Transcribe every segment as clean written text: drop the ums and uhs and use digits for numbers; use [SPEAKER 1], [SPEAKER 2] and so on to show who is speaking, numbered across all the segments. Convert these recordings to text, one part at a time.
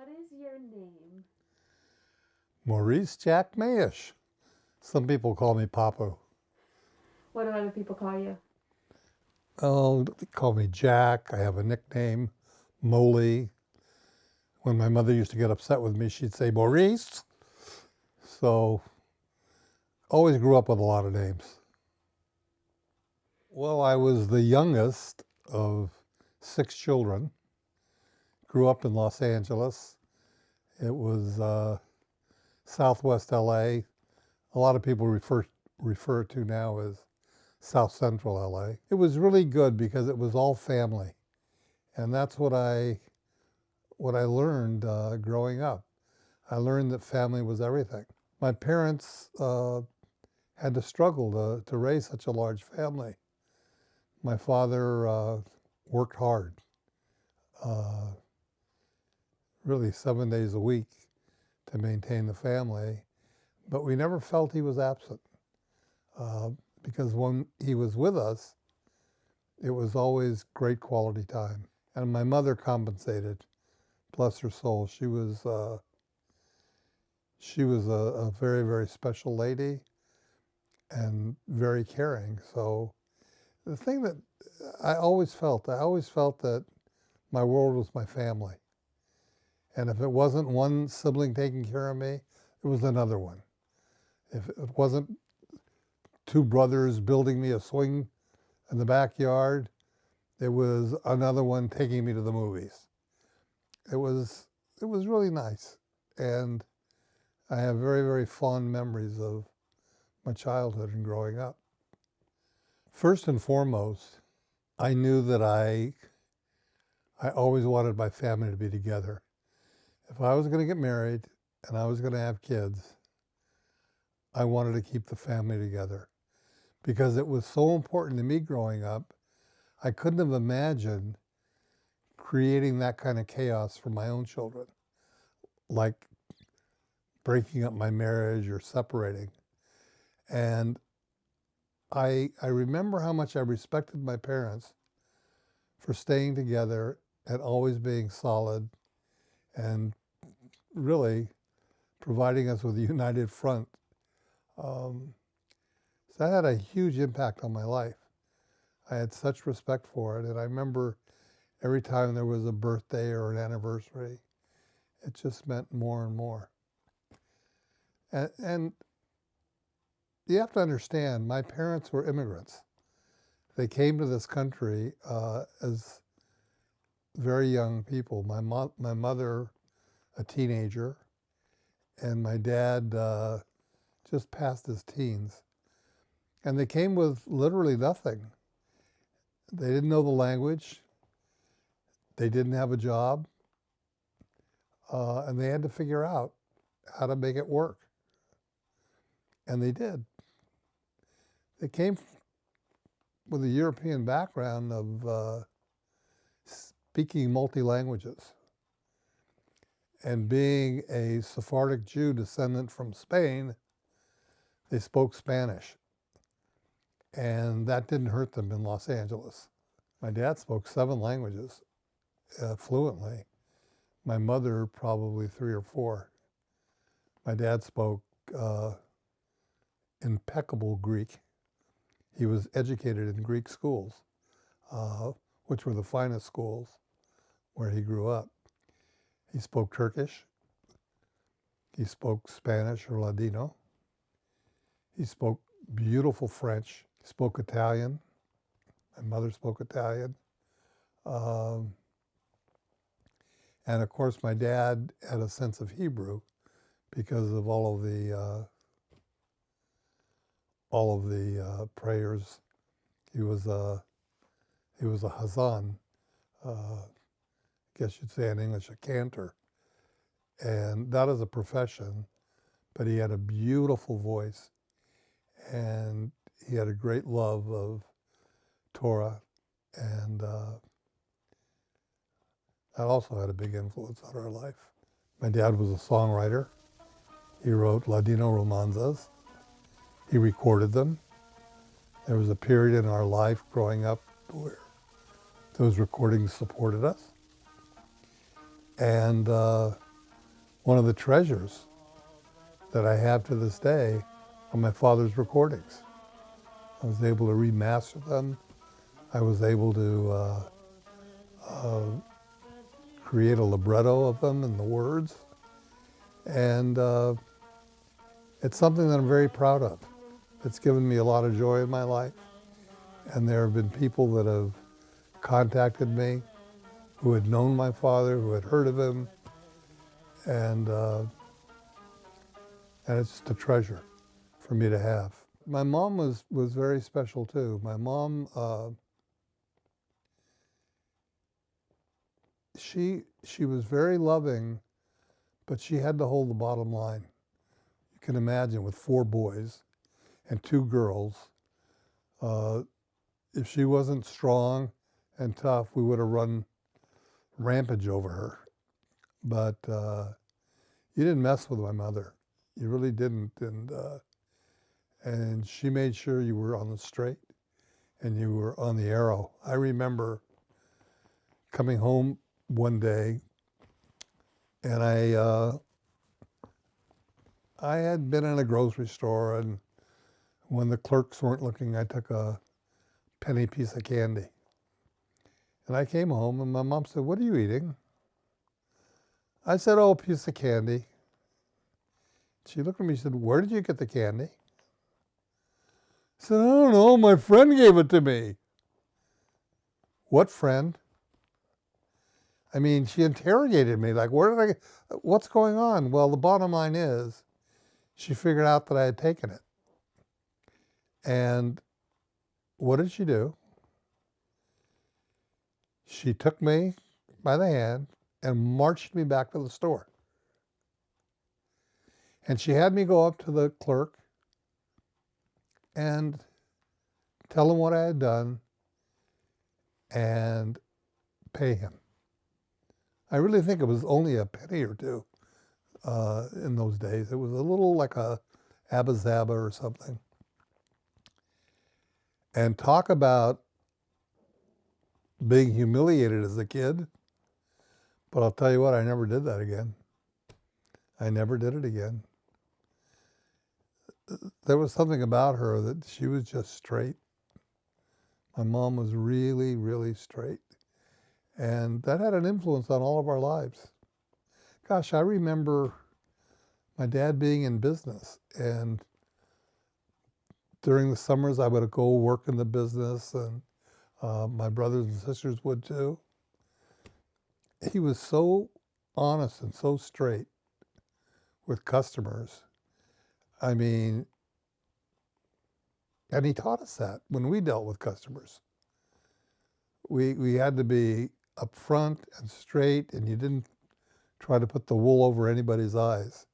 [SPEAKER 1] What is your name?
[SPEAKER 2] Maurice Jack Mayesh. Some people call me Papa.
[SPEAKER 1] What do other people call you?
[SPEAKER 2] Oh, they call me Jack. I have a nickname, Moley. When my mother used to get upset with me, she'd say, Maurice. So, always grew up with a lot of names. Well, I was the youngest of 6 children. Grew up in Los Angeles. It was Southwest LA. A lot of people refer to now as South Central LA. It was really good because it was all family. And that's what I learned growing up. I learned that family was everything. My parents had to struggle to raise such a large family. My father worked hard, really 7 days a week to maintain the family, but we never felt he was absent because when he was with us, it was always great quality time. And my mother compensated, bless her soul. She was a very, very special lady and very caring. So the thing that I always felt that my world was my family. And if it wasn't one sibling taking care of me, it was another one. If it wasn't 2 brothers building me a swing in the backyard, it was another one taking me to the movies. It was really nice. And I have very, very fond memories of my childhood and growing up. First and foremost, I knew that I always wanted my family to be together. If I was going to get married and I was going to have kids, I wanted to keep the family together because it was so important to me growing up. I couldn't have imagined creating that kind of chaos for my own children, like breaking up my marriage or separating. And I remember how much I respected my parents for staying together and always being solid and really providing us with a united front. So that had a huge impact on my life. I had such respect for it. And I remember every time there was a birthday or an anniversary, it just meant more and more. And you have to understand, my parents were immigrants. They came to this country as very young people. My mother, a teenager, and my dad just past his teens. And they came with literally nothing. They didn't know the language. They didn't have a job. And they had to figure out how to make it work. And they did. They came with a European background of speaking multi-languages. And being a Sephardic Jew descendant from Spain, they spoke Spanish. And that didn't hurt them in Los Angeles. My dad spoke 7 languages fluently. My mother, probably 3 or 4. My dad spoke impeccable Greek. He was educated in Greek schools, which were the finest schools where he grew up. He spoke Turkish. He spoke Spanish or Ladino. He spoke beautiful French. He spoke Italian. My mother spoke Italian. And of course, my dad had a sense of Hebrew because of all of the prayers. He was a Hazan, I guess you'd say in English, a cantor. And that is a profession, but he had a beautiful voice and he had a great love of Torah, and that also had a big influence on our life. My dad was a songwriter. He wrote Ladino romanzas. He recorded them. There was a period in our life growing up where those recordings supported us. And One of the treasures that I have to this day are my father's recordings. I was able to remaster them. I was able to create a libretto of them and the words. And it's something that I'm very proud of. It's given me a lot of joy in my life. And there have been people that have contacted me who had known my father, who had heard of him. And it's just a treasure for me to have. My mom was very special too. My mom, she was very loving, but she had to hold the bottom line. You can imagine with 4 boys and 2 girls, if she wasn't strong and tough, we would have run rampage over her. But you didn't mess with my mother. You really didn't. And she made sure you were on the straight and you were on the arrow. I remember coming home one day, and I had been in a grocery store, and when the clerks weren't looking, I took a penny piece of candy. And I came home, and my mom said, "What are you eating?" I said, "Oh, a piece of candy." She looked at me and said, "Where did you get the candy?" I said, "I don't know, my friend gave it to me." What friend? I mean, she interrogated me, like, what's going on? Well, the bottom line is, she figured out that I had taken it. And what did she do? She took me by the hand and marched me back to the store. And she had me go up to the clerk and tell him what I had done and pay him. I really think it was only a penny or 2 in those days. It was a little like a Abba Zaba or something. And talk about being humiliated as a kid. But I'll tell you what, I never did that again. I never did it again. There was something about her that she was just straight. My mom was really, really straight. And that had an influence on all of our lives. Gosh, I remember my dad being in business, and during the summers I would go work in the business, and my brothers and sisters would too. He was so honest and so straight with customers. I mean, and he taught us that when we dealt with customers. We had to be upfront and straight, and you didn't try to put the wool over anybody's eyes.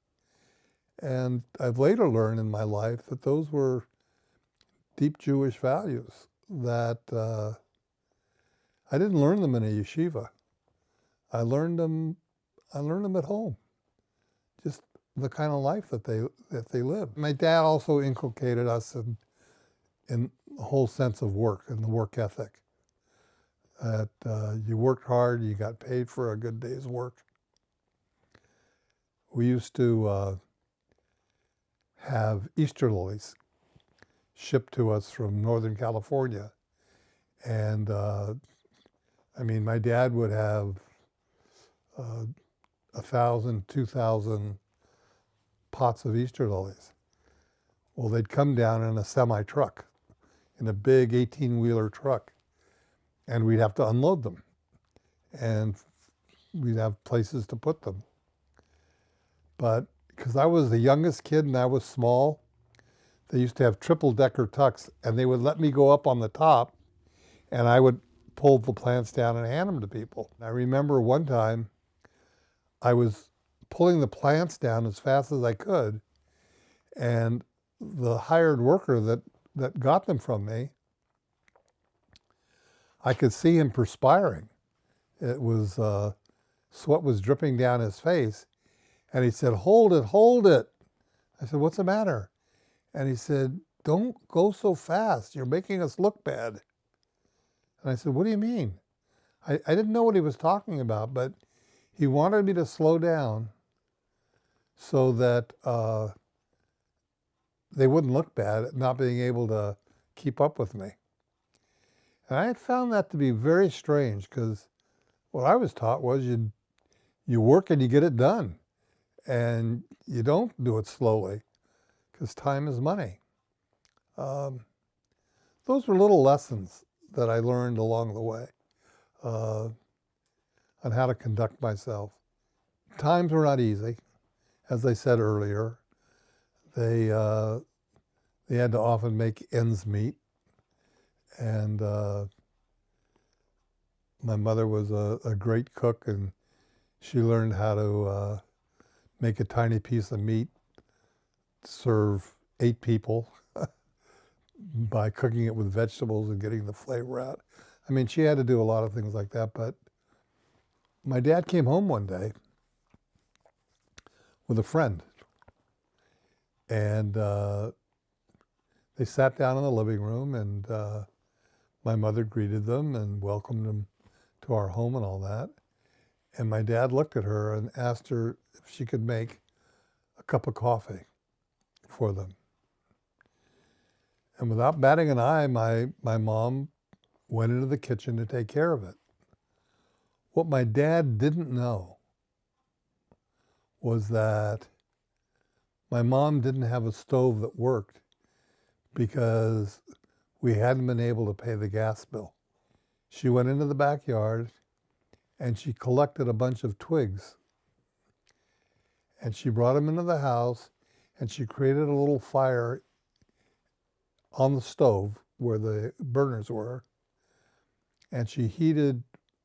[SPEAKER 2] And I've later learned in my life that those were deep Jewish values that I didn't learn them in a yeshiva. I learned them at home. Just the kind of life that they lived. My dad also inculcated us in the whole sense of work and the work ethic. That you worked hard, you got paid for a good day's work. We used to have Easter lilies shipped to us from Northern California. And I mean, my dad would have 1,000, 2,000 pots of Easter lilies. Well, they'd come down in a semi-truck, in a big 18-wheeler truck, and we'd have to unload them. And we'd have places to put them. But because I was the youngest kid and I was small, they used to have triple-decker trucks, and they would let me go up on the top, and I would pull the plants down and hand them to people. I remember one time I was pulling the plants down as fast as I could, and the hired worker that got them from me, I could see him perspiring. It was, sweat was dripping down his face, and he said, "Hold it, hold it." I said, "What's the matter?" And he said, "Don't go so fast. You're making us look bad." And I said, "What do you mean?" I didn't know what he was talking about, but he wanted me to slow down so that they wouldn't look bad at not being able to keep up with me. And I had found that to be very strange because what I was taught was you work and you get it done, and you don't do it slowly because time is money. Those were little lessons that I learned along the way on how to conduct myself. Times were not easy. As I said earlier, they had to often make ends meet. And my mother was a great cook, and she learned how to make a tiny piece of meat, serve 8 people by cooking it with vegetables and getting the flavor out. I mean, she had to do a lot of things like that, but my dad came home one day with a friend, and they sat down in the living room, and my mother greeted them and welcomed them to our home and all that. And my dad looked at her and asked her if she could make a cup of coffee for them. And without batting an eye, my mom went into the kitchen to take care of it. What my dad didn't know was that my mom didn't have a stove that worked because we hadn't been able to pay the gas bill. She went into the backyard and she collected a bunch of twigs, and she brought them into the house, and she created a little fire on the stove where the burners were, and she heated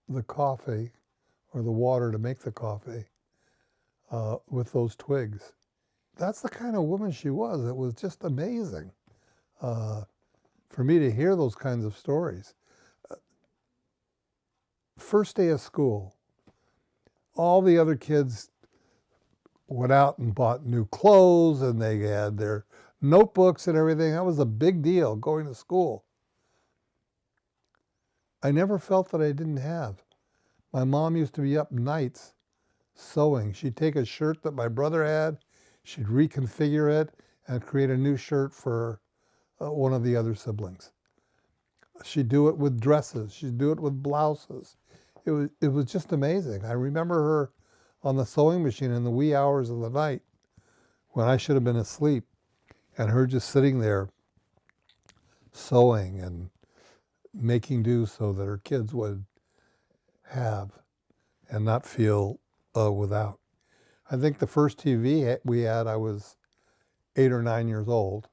[SPEAKER 2] the coffee or the water to make the coffee with those twigs. That's the kind of woman she was. It was just amazing for me to hear those kinds of stories. First day of school, all the other kids went out and bought new clothes, and they had their notebooks and everything. That was a big deal, going to school. I never felt that I didn't have. My mom used to be up nights sewing. She'd take a shirt that my brother had, she'd reconfigure it and create a new shirt for one of the other siblings. She'd do it with dresses. She'd do it with blouses. It was just amazing. I remember her on the sewing machine in the wee hours of the night when I should have been asleep, and her just sitting there sewing and making do so that her kids would have and not feel without. I think the first TV we had, I was 8 or 9 years old,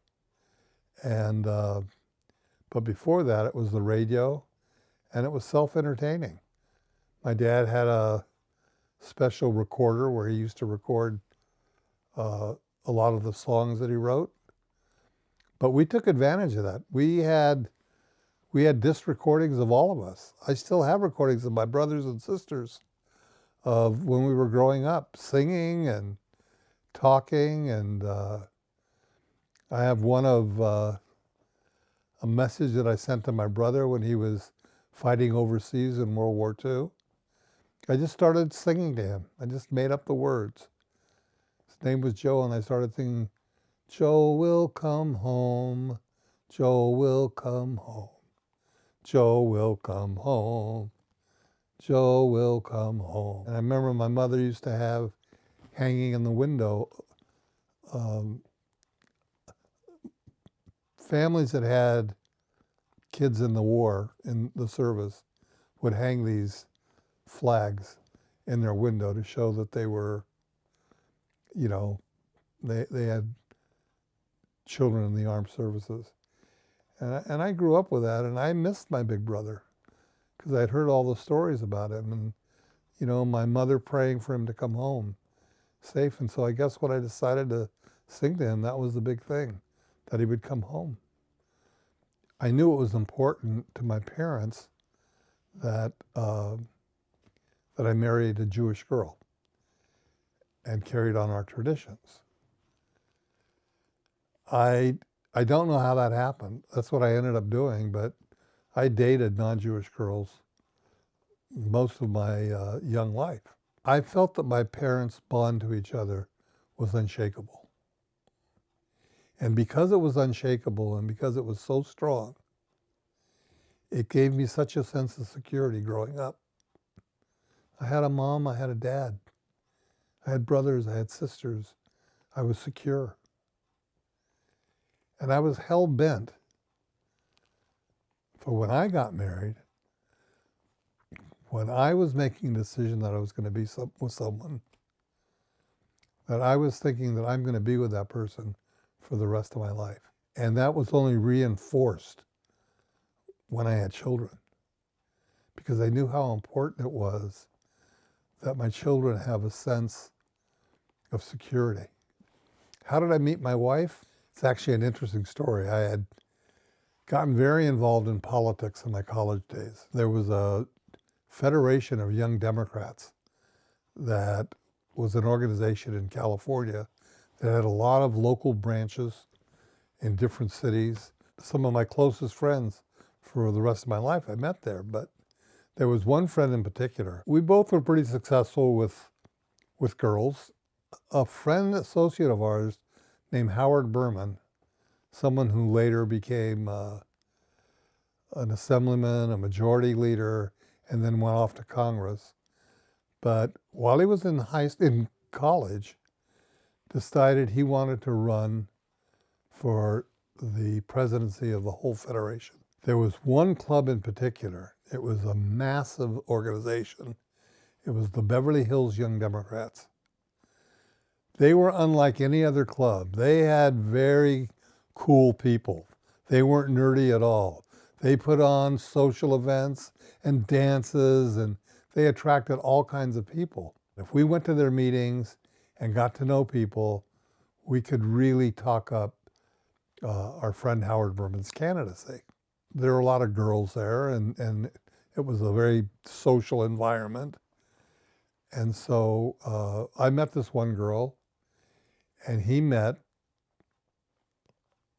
[SPEAKER 2] and but before that it was the radio, and it was self-entertaining. My dad had a special recorder where he used to record a lot of the songs that he wrote, but we took advantage of that. We had disc recordings of all of us. I still have recordings of my brothers and sisters of when we were growing up, singing and talking, and I have one of a message that I sent to my brother when he was fighting overseas in World War II. I just started singing to him. I just made up the words. His name was Joe, and I started singing, "Joe will come home, Joe will come home, Joe will come home, Joe will come home." And I remember my mother used to have hanging in the window, families that had kids in the war, in the service, would hang these flags in their window to show that they were, they had children in the armed services. And I grew up with that, and I missed my big brother because I'd heard all the stories about him, and, my mother praying for him to come home safe. And so I guess when I decided to sing to him, that was the big thing, that he would come home. I knew it was important to my parents that I married a Jewish girl and carried on our traditions. I don't know how that happened. That's what I ended up doing, but I dated non-Jewish girls most of my young life. I felt that my parents' bond to each other was unshakable. And because it was unshakable and because it was so strong, it gave me such a sense of security growing up. I had a mom, I had a dad. I had brothers, I had sisters. I was secure. And I was hell-bent for when I got married, when I was making a decision that I was going to be with someone, that I was thinking that I'm going to be with that person for the rest of my life. And that was only reinforced when I had children, because I knew how important it was that my children have a sense of security. How did I meet my wife? It's actually an interesting story. I had gotten very involved in politics in my college days. There was a Federation of Young Democrats that was an organization in California that had a lot of local branches in different cities. Some of my closest friends for the rest of my life I met there, but there was one friend in particular. We both were pretty successful with girls. A friend associate of ours named Howard Berman, someone who later became an assemblyman, a majority leader, and then went off to Congress. But while he was in college, decided he wanted to run for the presidency of the whole federation. There was one club in particular. It was a massive organization. It was the Beverly Hills Young Democrats. They were unlike any other club. They had very cool people. They weren't nerdy at all. They put on social events and dances, and they attracted all kinds of people. If we went to their meetings and got to know people, we could really talk up our friend Howard Berman's candidacy. There were a lot of girls there, and it was a very social environment. And so I met this one girl, and he met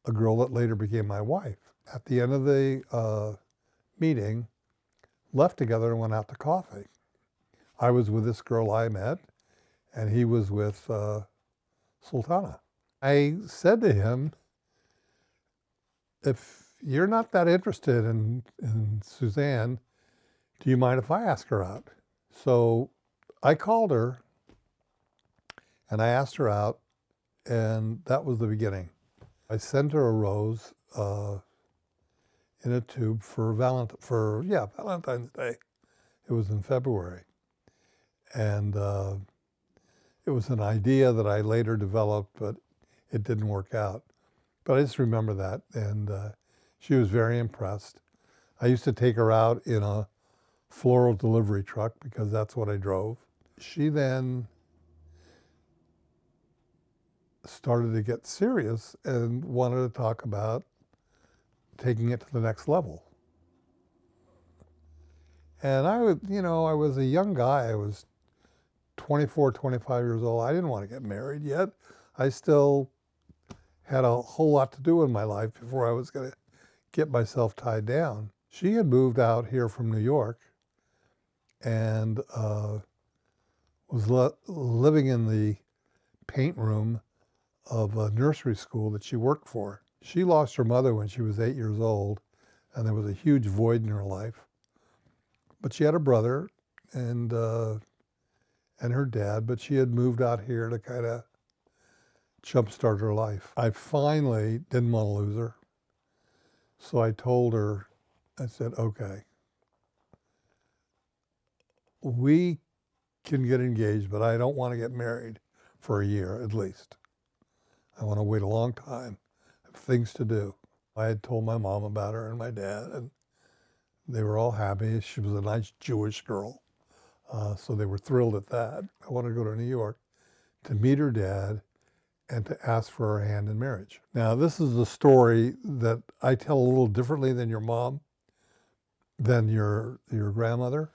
[SPEAKER 2] a girl that later became my wife. At the end of the meeting, left together and went out to coffee. I was with this girl I met, and he was with Sultana. I said to him, if you're not that interested in Suzanne, do you mind if I ask her out? So I called her and I asked her out, and that was the beginning. I sent her a rose in a tube for Valentine's Day. It was in February. And it was an idea that I later developed, but it didn't work out. But I just remember that, and she was very impressed. I used to take her out in a floral delivery truck because that's what I drove. She then started to get serious and wanted to talk about taking it to the next level. And I was a young guy. I was 24, 25 years old. I didn't want to get married yet. I still had a whole lot to do in my life before I was going to get myself tied down. She had moved out here from New York and was living in the paint room of a nursery school that she worked for. She lost her mother when she was 8 years old, and there was a huge void in her life. But she had a brother and her dad, but she had moved out here to kind of jumpstart her life. I finally didn't want to lose her. So I told her, I said, okay, we can get engaged, but I don't want to get married for a year at least. I want to wait a long time. I have things to do. I had told my mom about her and my dad, and they were all happy. She was a nice Jewish girl, so they were thrilled at that. I wanted to go to New York to meet her dad and to ask for her hand in marriage. Now, this is a story that I tell a little differently than your mom, than your grandmother,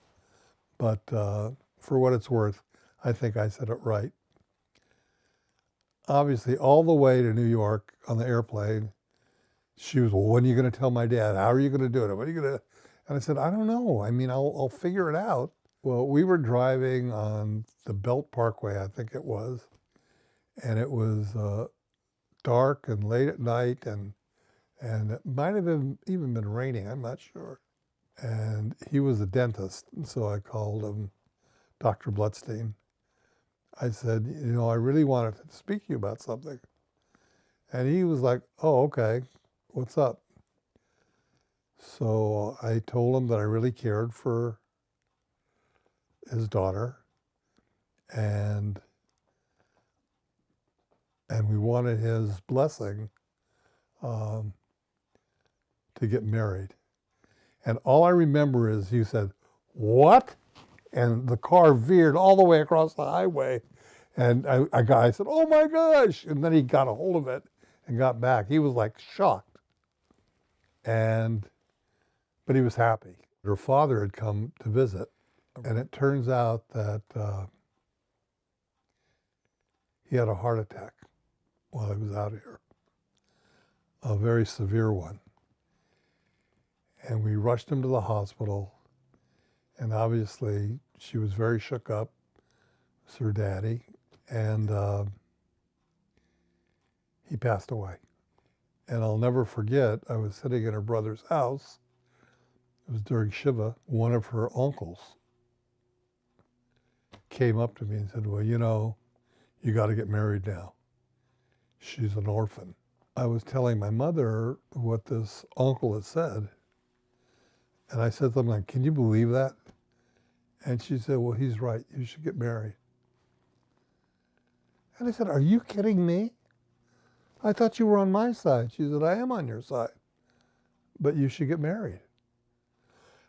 [SPEAKER 2] but for what it's worth, I think I said it right. Obviously, all the way to New York on the airplane, she was, well, when are you going to tell my dad? How are you going to do it? What are you going to? And I said, I don't know. I mean, I'll figure it out. Well, we were driving on the Belt Parkway, I think it was, and it was dark and late at night, and it might have even been raining, I'm not sure. And he was a dentist, and so I called him Dr. Bloodstein. I said, you know, I really wanted to speak to you about something. And he was like, oh, okay, what's up? So I told him that I really cared for his daughter, and we wanted his blessing um, to get married. And all I remember is he said, what? And the car veered all the way across the highway. And I said, oh my gosh. And then he got a hold of it and got back. He was like shocked. But he was happy. Her father had come to visit. And it turns out that he had a heart attack while he was out here, a very severe one. And we rushed him to the hospital. And obviously, she was very shook up. It's her daddy. And he passed away. And I'll never forget, I was sitting in her brother's house. It was during Shiva. One of her uncles came up to me and said, well, you know, you got to get married now. She's an orphan. I was telling my mother what this uncle had said. And I said something like, can you believe that? And she said, well, he's right. You should get married. And I said, are you kidding me? I thought you were on my side. She said, I am on your side, but you should get married.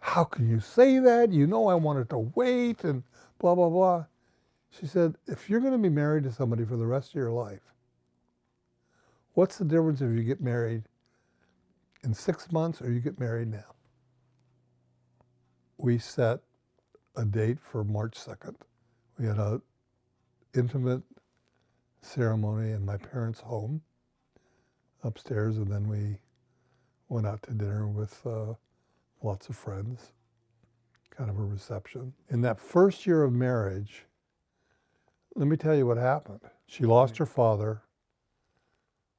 [SPEAKER 2] How can you say that? You know I wanted to wait and blah, blah, blah. She said, if you're going to be married to somebody for the rest of your life, what's the difference if you get married in 6 months or you get married now? We set a date for March 2nd. We had an intimate ceremony in my parents' home upstairs, and then we went out to dinner with lots of friends, kind of a reception. In that first year of marriage, let me tell you what happened. She lost her father.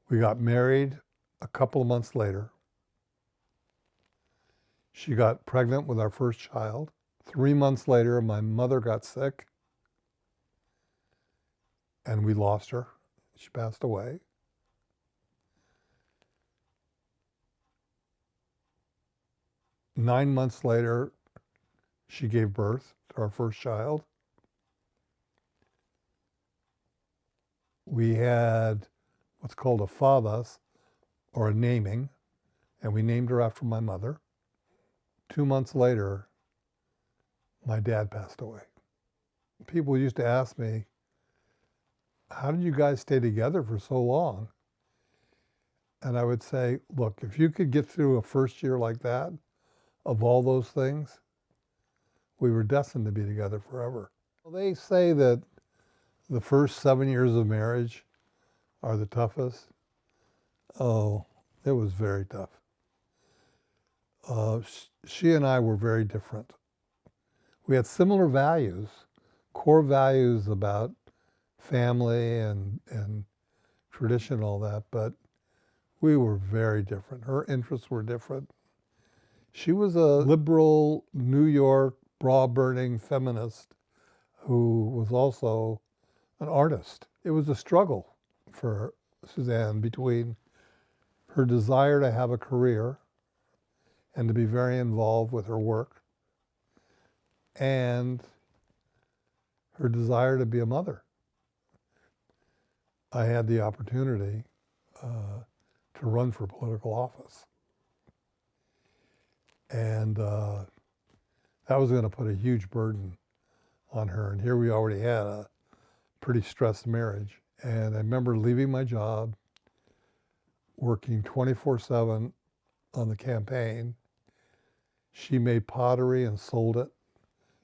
[SPEAKER 2] We got married a couple of months later. She got pregnant with our first child. 3 months later, my mother got sick, and we lost her. She passed away. Nine months later, she gave birth to our first child. We had what's called a fadas, or a naming, and we named her after my mother. 2 months later, my dad passed away. People used to ask me, how did you guys stay together for so long? And I would say, look, if you could get through a first year like that, of all those things, we were destined to be together forever. They say that the first 7 years of marriage are the toughest. Oh, it was very tough. She and I were very different. We had similar values, core values about family and tradition and all that, but we were very different. Her interests were different. She was a liberal New York bra-burning feminist who was also an artist. It was a struggle for Suzanne between her desire to have a career and to be very involved with her work and her desire to be a mother. I had the opportunity to run for political office. And that was going to put a huge burden on her. And here we already had a pretty stressed marriage. And I remember leaving my job, working 24/7 on the campaign. She made pottery and sold it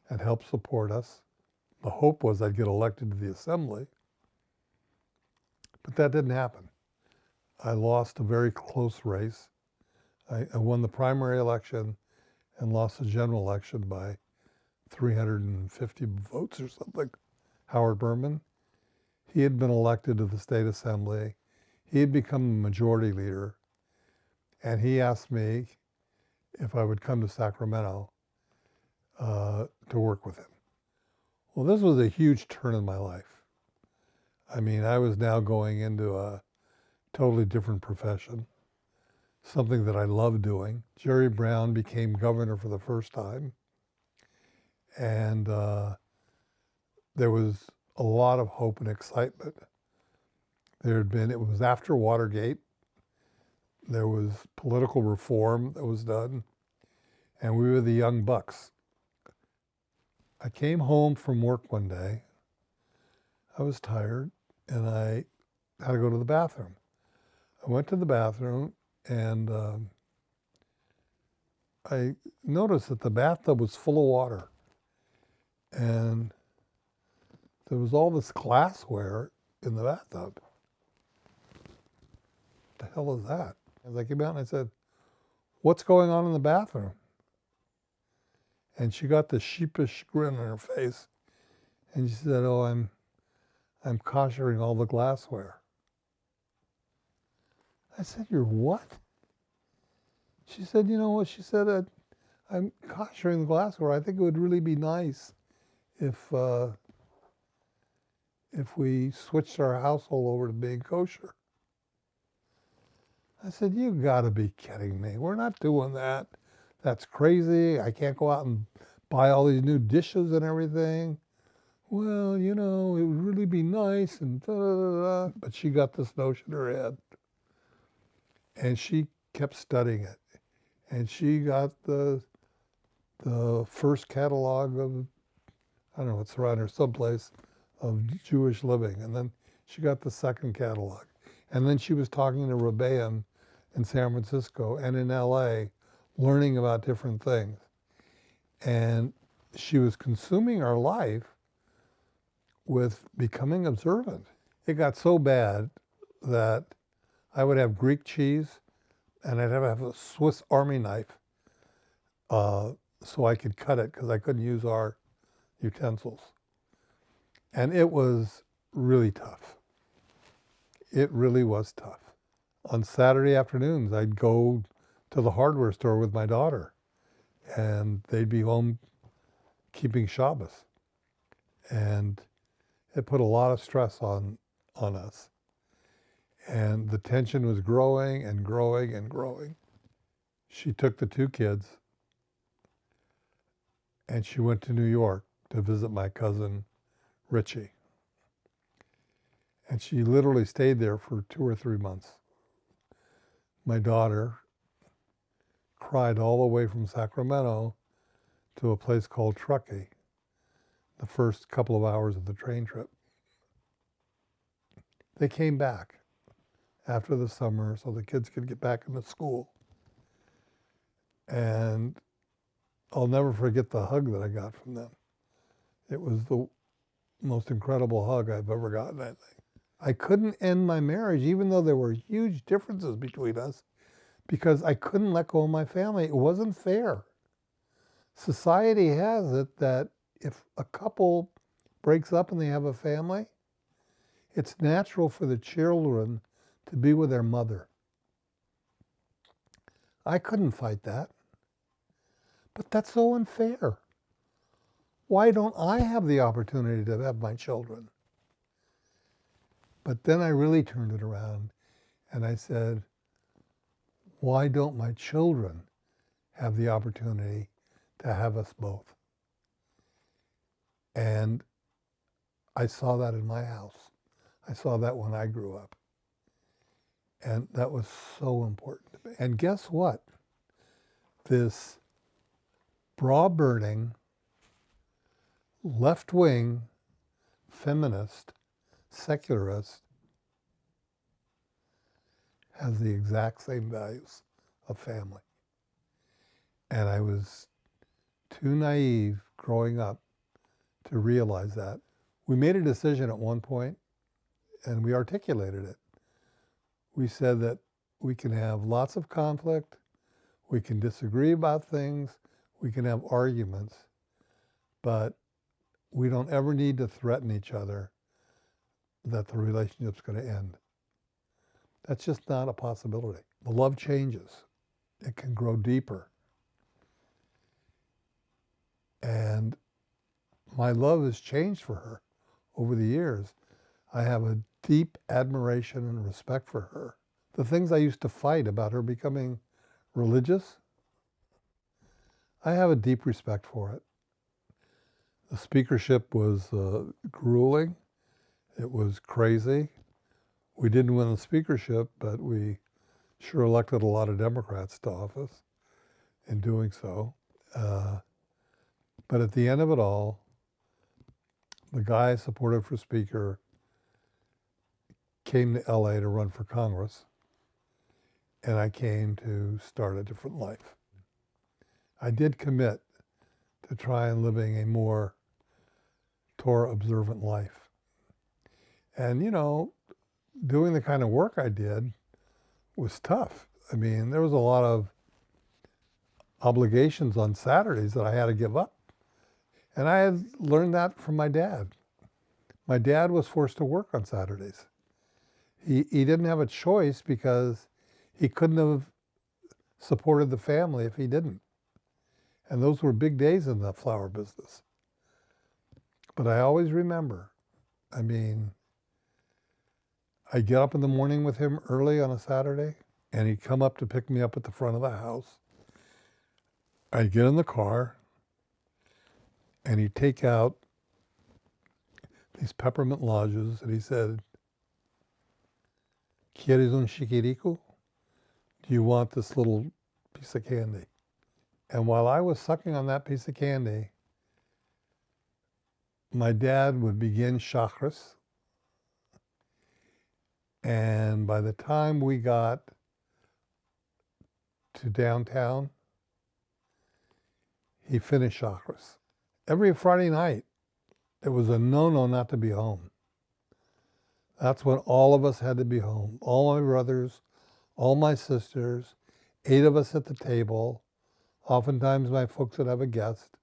[SPEAKER 2] and helped support us. The hope was I'd get elected to the assembly, but that didn't happen. I lost a very close race. I won the primary election and lost the general election by 350 votes or something. Howard Berman, He had been elected to the state assembly. He had become the majority leader. And he asked me if I would come to Sacramento to work with him. Well, this was a huge turn in my life. I mean, I was now going into a totally different profession, something that I loved doing. Jerry Brown became governor for the first time, and there was a lot of hope and excitement. It was after Watergate. There was political reform that was done, and we were the young bucks. I came home from work one day. I was tired, and I had to go to the bathroom. I went to the bathroom, and I noticed that the bathtub was full of water, and there was all this glassware in the bathtub. What the hell is that? As I came out and I said, "What's going on in the bathroom?" And she got this sheepish grin on her face, and she said, "Oh, I'm koshering all the glassware." I said, "You're what?" She said, "You know what?" She said, "I'm koshering the glassware. I think it would really be nice if we switched our household over to being kosher." I said, "You gotta be kidding me. We're not doing that. That's crazy. I can't go out and buy all these new dishes and everything." "Well, you know, it would really be nice and da da da da." But she got this notion in her head, and she kept studying it. And she got the first catalog of, I don't know, it's around here someplace, of Jewish living. And then she got the second catalog. And then she was talking to Rebbeim in San Francisco and in LA, learning about different things. And she was consuming her life with becoming observant. It got so bad that I would have Greek cheese and I'd have a Swiss Army knife so I could cut it because I couldn't use our utensils. And it was really tough. It really was tough. On Saturday afternoons, I'd go to the hardware store with my daughter, and they'd be home keeping Shabbos. And it put a lot of stress on us. And the tension was growing and growing and growing. She took the two kids and she went to New York to visit my cousin Richie. And she literally stayed there for 2 or 3 months. My daughter cried all the way from Sacramento to a place called Truckee, the first couple of hours of the train trip. They came back after the summer so the kids could get back into school. And I'll never forget the hug that I got from them. It was the most incredible hug I've ever gotten, I think. I couldn't end my marriage, even though there were huge differences between us, because I couldn't let go of my family. It wasn't fair. Society has it that if a couple breaks up and they have a family, it's natural for the children to be with their mother. I couldn't fight that. But that's so unfair. Why don't I have the opportunity to have my children? But then I really turned it around and I said, why don't my children have the opportunity to have us both? And I saw that in my house. I saw that when I grew up. And that was so important to me. And guess what? This bra-burning, left-wing, feminist, secularist has the exact same values of family. And I was too naive growing up to realize that. We made a decision at one point, and we articulated it. We said that we can have lots of conflict, we can disagree about things, we can have arguments, but we don't ever need to threaten each other that the relationship's going to end. That's just not a possibility. The love changes. It can grow deeper. And my love has changed for her over the years. I have a deep admiration and respect for her. The things I used to fight about her becoming religious, I have a deep respect for it. The speakership was grueling. It was crazy. We didn't win the speakership, but we sure elected a lot of Democrats to office in doing so. But at the end of it all, the guy I supported for speaker came to LA to run for Congress, and I came to start a different life. I did commit to try and living a more Torah observant life. And, you know, doing the kind of work I did was tough. I mean, there was a lot of obligations on Saturdays that I had to give up. And I had learned that from my dad. My dad was forced to work on Saturdays. He didn't have a choice because he couldn't have supported the family if he didn't. And those were big days in the flower business. But I always remember, I mean, I'd get up in the morning with him early on a Saturday, and he'd come up to pick me up at the front of the house. I'd get in the car, and he'd take out these peppermint lodges, and he said, "¿Quieres un chiquirico? Do you want this little piece of candy?" And while I was sucking on that piece of candy, my dad would begin chakras. And by the time we got to downtown, he finished chakras. Every Friday night, it was a no-no not to be home. That's when all of us had to be home. All my brothers, all my sisters, 8 of us at the table. Oftentimes my folks would have a guest.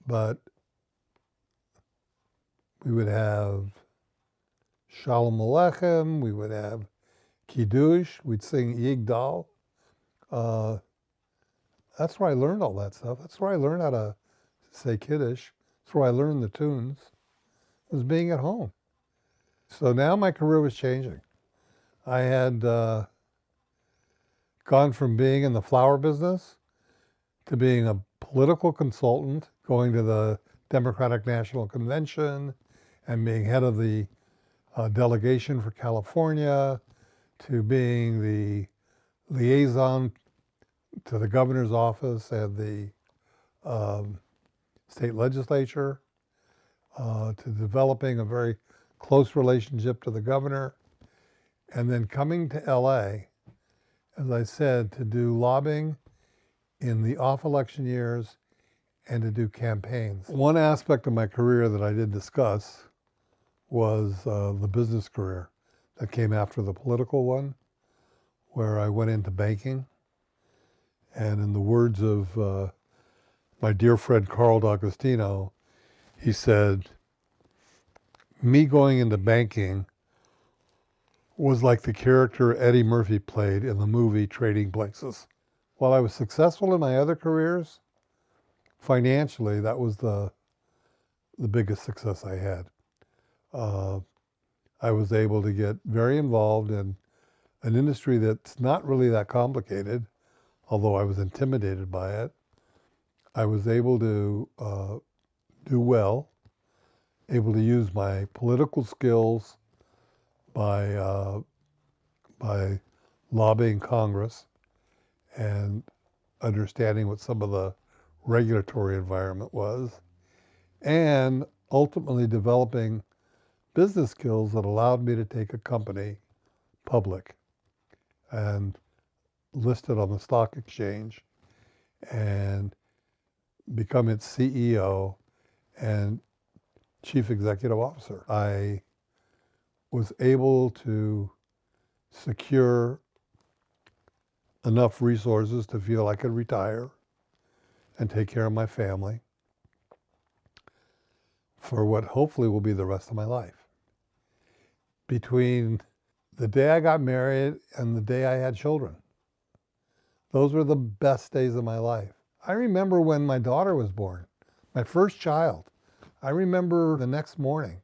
[SPEAKER 2] But we would have Shalom Aleichem, we would have Kiddush, we'd sing Yigdal. That's where I learned all that stuff. That's where I learned how to say Kiddush. That's where I learned the tunes, was being at home. So now my career was changing. I had gone from being in the flower business to being a political consultant, going to the Democratic National Convention and being head of the delegation for California, to being the liaison to the governor's office and the state legislature, to developing a very close relationship to the governor, and then coming to LA, as I said, to do lobbying in the off-election years and to do campaigns. One aspect of my career that I did discuss was the business career that came after the political one, where I went into banking. And in the words of my dear friend Carl D'Agostino, he said, "Me going into banking was like the character Eddie Murphy played in the movie Trading Places." While I was successful in my other careers, financially, that was the biggest success I had. I was able to get very involved in an industry that's not really that complicated, although I was intimidated by it. I was able to do well, able to use my political skills by lobbying Congress and understanding what some of the regulatory environment was, and ultimately developing business skills that allowed me to take a company public and list it on the stock exchange and become its CEO and chief executive officer. I was able to secure enough resources to feel I could retire and take care of my family for what hopefully will be the rest of my life. between the day I got married and the day I had children. Those were the best days of my life. I remember when my daughter was born, my first child. I remember the next morning,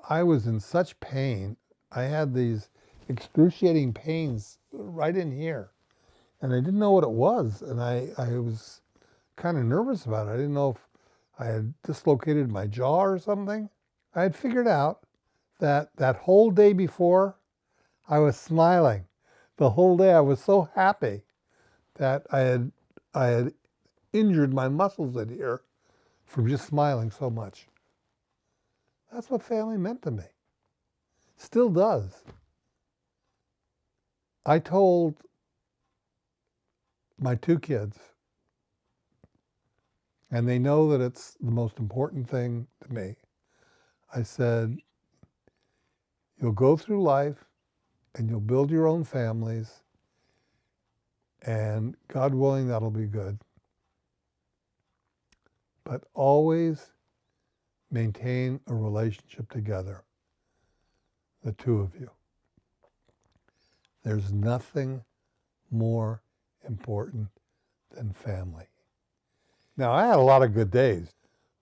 [SPEAKER 2] I was in such pain. I had these excruciating pains right in here, and I didn't know what it was, and I was kind of nervous about it. I didn't know if I had dislocated my jaw or something. I had figured out that that whole day before, I was smiling. The whole day I was so happy that I had injured my muscles in here from just smiling so much. That's what family meant to me. Still does. I told my two kids, and they know that it's the most important thing to me. I said, you'll go through life and you'll build your own families, and God willing, that'll be good. But always maintain a relationship together, the two of you. There's nothing more important than family. Now, I had a lot of good days.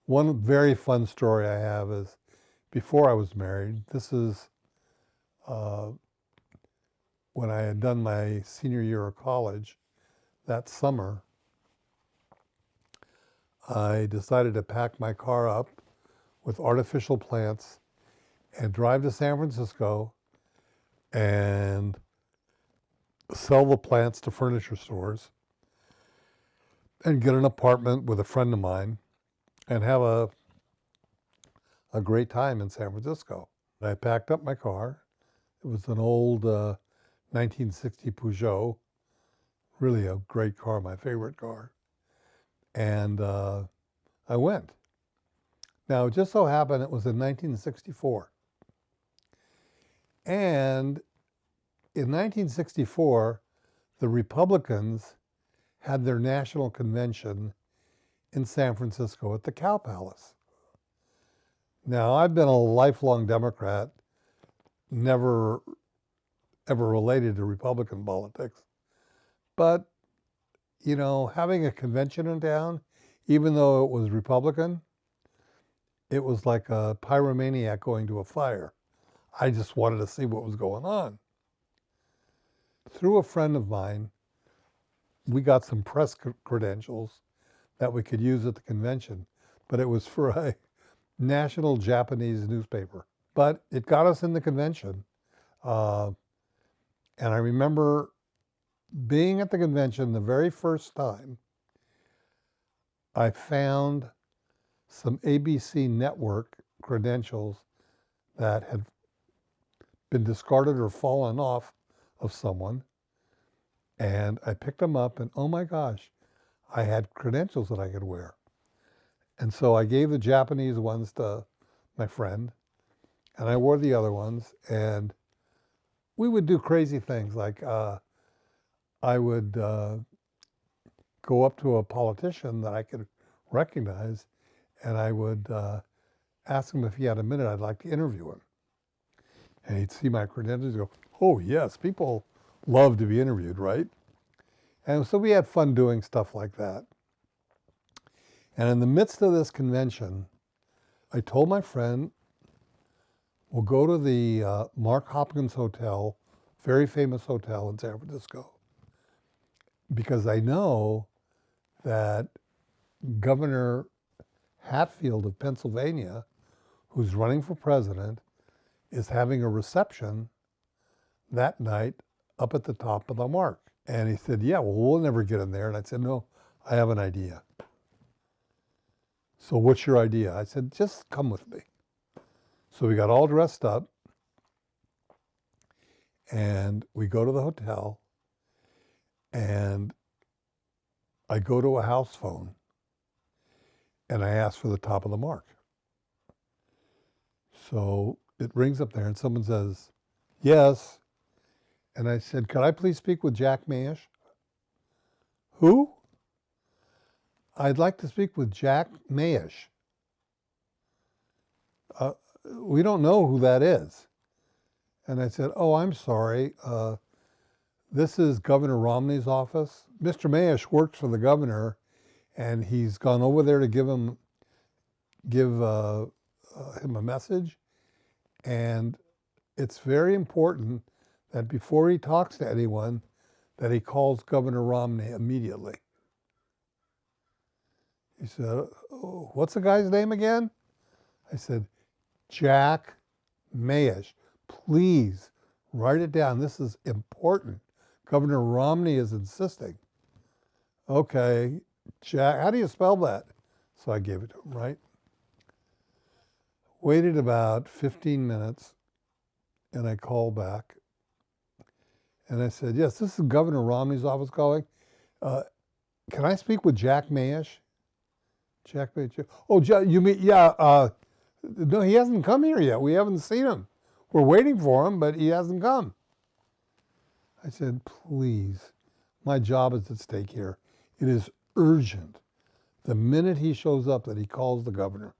[SPEAKER 2] One very fun story I have is before I was married, this is when I had done my senior year of college, that summer, I decided to pack my car up with artificial plants and drive to San Francisco and sell the plants to furniture stores and get an apartment with a friend of mine and have a great time in San Francisco. I packed up my car. It was an old 1960 Peugeot, really a great car, my favorite car. And I went. Now, it just so happened it was in 1964. And in 1964, the Republicans had their national convention in San Francisco at the Cow Palace. Now, I've been a lifelong Democrat, never ever related to Republican politics. But, you know, having a convention in town, even though it was Republican, it was like a pyromaniac going to a fire. I just wanted to see what was going on. Through a friend of mine, we got some press credentials that we could use at the convention, but it was for a national Japanese newspaper. But it got us in the convention. And I remember being at the convention the very first time, I found some ABC network credentials that had been discarded or fallen off of someone. And I picked them up and oh my gosh, I had credentials that I could wear. And so I gave the Japanese ones to my friend and I wore the other ones, and we would do crazy things like I would go up to a politician that I could recognize and I would ask him if he had a minute, I'd like to interview him. And he'd see my credentials and go, oh yes, people love to be interviewed, right? And so we had fun doing stuff like that. And in the midst of this convention, I told my friend, we'll go to the Mark Hopkins Hotel, very famous hotel in San Francisco, because I know that Governor Hatfield of Pennsylvania, who's running for president, is having a reception that night up at the top of the Mark. And he said, yeah, well, we'll never get in there. And I said, no, I have an idea. So what's your idea? I said, just come with me. So we got all dressed up and we go to the hotel and I go to a house phone and I ask for the top of the Mark. So it rings up there and someone says, yes. And I said, could I please speak with Jack Mayesh? Who? I'd like to speak with Jack Mayesh. we don't know who that is. And I said, oh, I'm sorry. This is Governor Romney's office. Mr. Mayesh works for the governor, and he's gone over there to give him a message. And it's very important that before he talks to anyone, that he calls Governor Romney immediately. He said, oh, what's the guy's name again? I said, Jack Mayesh. Please write it down. This is important. Governor Romney is insisting. Okay, Jack, how do you spell that? So I gave it to him, right? Waited about 15 minutes, and I called back. And I said, yes, this is Governor Romney's office calling. Can I speak with Jack Mayesh? Jack Mayesh. Oh, you mean, yeah, no, he hasn't come here yet. We haven't seen him. We're waiting for him, but he hasn't come. I said, please, my job is at stake here. It is urgent. The minute he shows up that he calls the governor.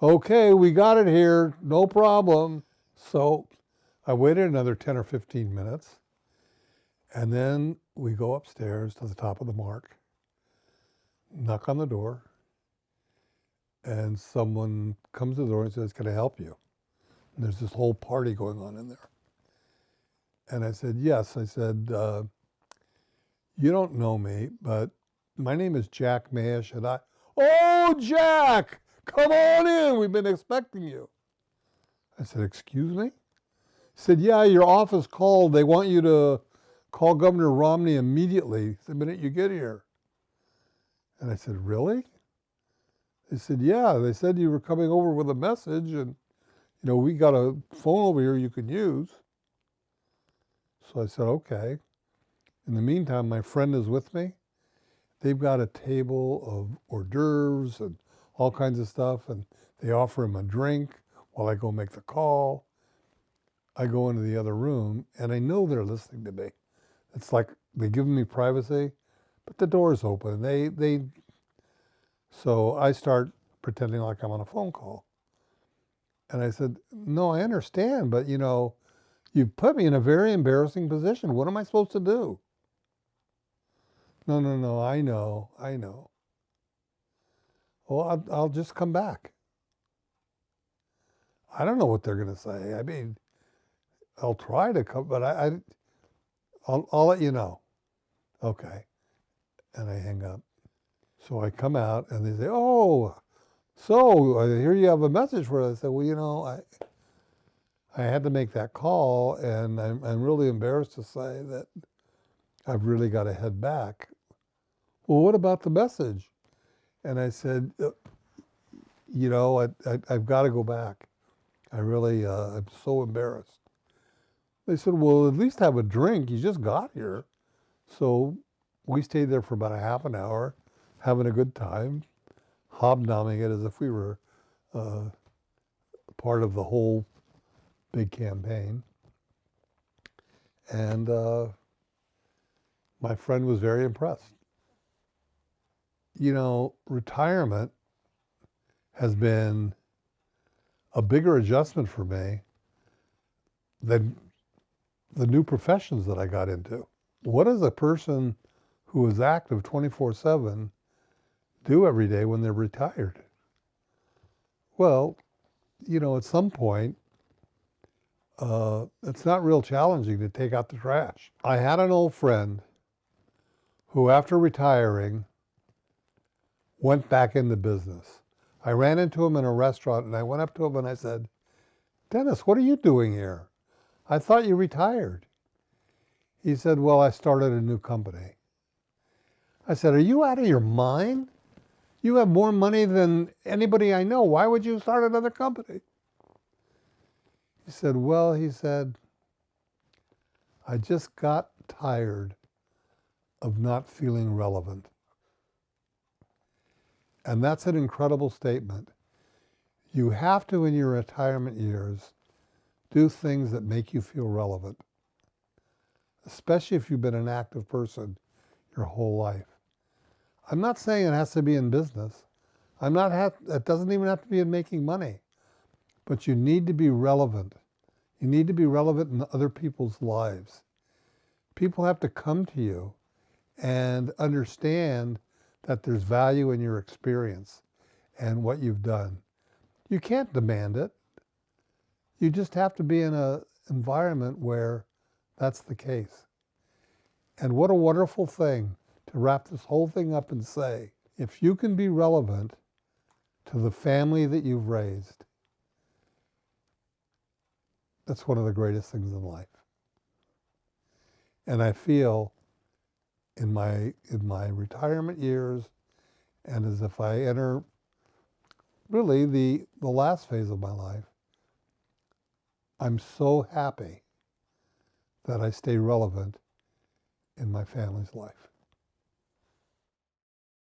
[SPEAKER 2] Okay, we got it here, no problem. So I waited another 10 or 15 minutes, and then we go upstairs to the top of the mark, knock on the door, and someone comes to the door and says, can I help you? And there's this whole party going on in there. And I said, yes. I said, you don't know me, but my name is Jack Mayesh, and oh, Jack, come on in. We've been expecting you. I said, excuse me? He said, yeah, your office called. They want you to call Governor Romney immediately the minute you get here. And I said, really? They said, yeah. They said you were coming over with a message, and, we got a phone over here you could use. So I said, okay. In the meantime, my friend is with me. They've got a table of hors d'oeuvres and all kinds of stuff, and they offer him a drink while I go make the call. I go into the other room, and I know they're listening to me. It's like they're giving me privacy, but the door's open. So I start pretending like I'm on a phone call. And I said, no, I understand, but you put me in a very embarrassing position. What am I supposed to do? No, I know. Well, I'll just come back. I don't know what they're going to say. I mean, I'll try to come, but I'll let you know. Okay. And I hang up. So I come out, and they say, oh, so I hear you have a message for us. I said, well, I had to make that call, and I'm really embarrassed to say that I've really got to head back. Well, what about the message? And I said, I've got to go back. I really, I'm so embarrassed. They said, well, at least have a drink. You just got here. So we stayed there for about a half an hour, having a good time, hobnobbing it as if we were part of the whole big campaign. And my friend was very impressed. Retirement has been a bigger adjustment for me than the new professions that I got into. What does a person who is active 24/7 do every day when they're retired? Well, at some point, it's not real challenging to take out the trash. I had an old friend who, after retiring, went back into business. I ran into him in a restaurant, and I went up to him and I said, Dennis, what are you doing here? I thought you retired. He said, well, I started a new company. I said, are you out of your mind? You have more money than anybody I know. Why would you start another company? He said, well, I just got tired of not feeling relevant. And that's an incredible statement. You have to, in your retirement years, do things that make you feel relevant, especially if you've been an active person your whole life. I'm not saying it has to be in business. It doesn't even have to be in making money. but you need to be relevant. You need to be relevant in other people's lives. People have to come to you and understand that there's value in your experience and what you've done. You can't demand it. You just have to be in an environment where that's the case. And what a wonderful thing to wrap this whole thing up and say, if you can be relevant to the family that you've raised, that's one of the greatest things in life. And I feel in my retirement years, and as if I enter really the last phase of my life, I'm so happy that I stay relevant in my family's life.